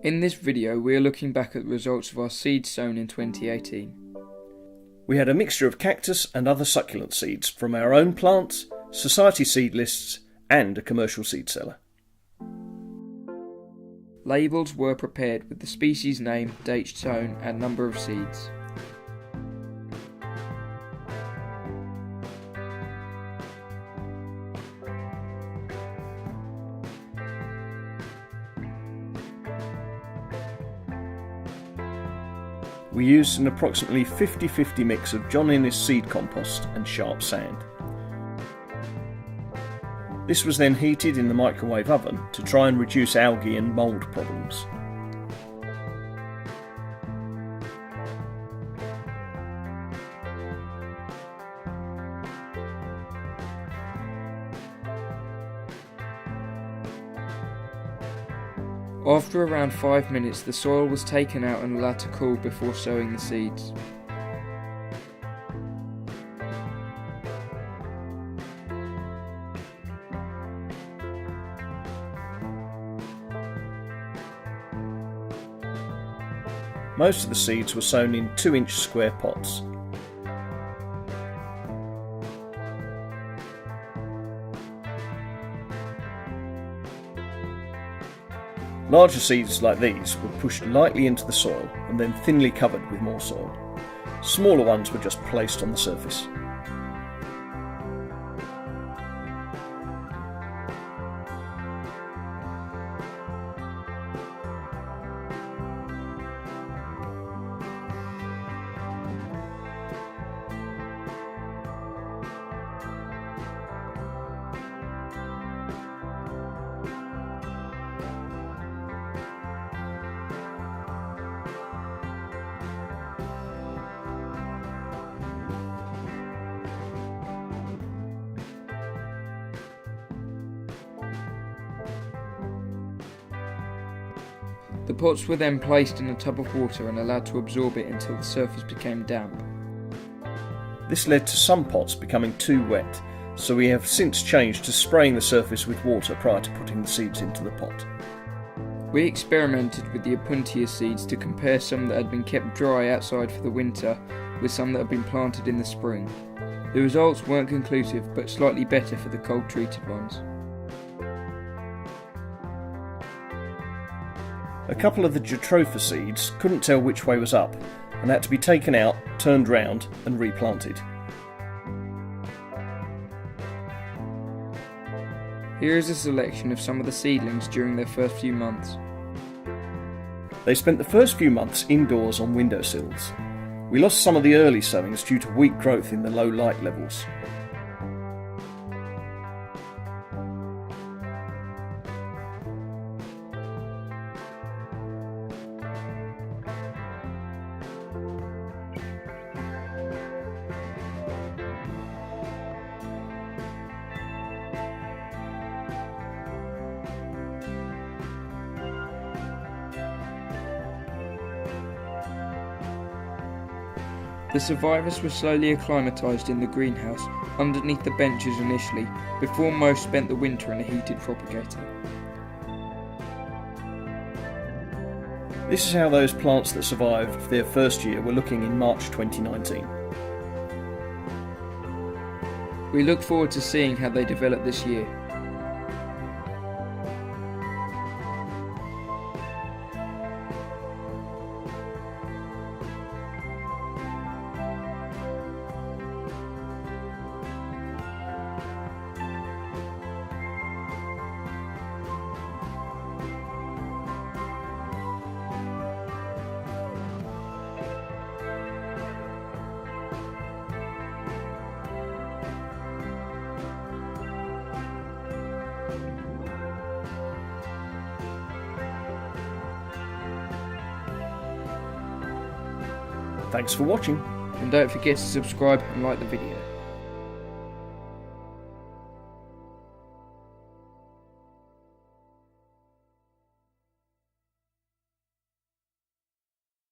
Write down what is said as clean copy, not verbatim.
In this video we are looking back at the results of our seeds sown in 2018. We had a mixture of cactus and other succulent seeds from our own plants, society seed lists and a commercial seed seller. Labels were prepared with the species name, date sown and number of seeds. We used an approximately 50-50 mix of John Innes seed compost and sharp sand. This was then heated in the microwave oven to try and reduce algae and mould problems. After around 5 minutes, the soil was taken out and allowed to cool before sowing the seeds. Most of the seeds were sown in 2-inch square pots. Larger seeds like these were pushed lightly into the soil and then thinly covered with more soil. Smaller ones were just placed on the surface. The pots were then placed in a tub of water and allowed to absorb it until the surface became damp. This led to some pots becoming too wet, so we have since changed to spraying the surface with water prior to putting the seeds into the pot. We experimented with the Opuntia seeds to compare some that had been kept dry outside for the winter with some that had been planted in the spring. The results weren't conclusive, but slightly better for the cold treated ones. A couple of the Jatropha seeds couldn't tell which way was up and had to be taken out, turned round and replanted. Here is a selection of some of the seedlings during their first few months. They spent the first few months indoors on windowsills. We lost some of the early sowings due to weak growth in the low light levels. The survivors were slowly acclimatised in the greenhouse underneath the benches initially, before most spent the winter in a heated propagator. This is how those plants that survived their first year were looking in March 2019. We look forward to seeing how they develop this year. Thanks for watching. And don't forget to subscribe and like the video.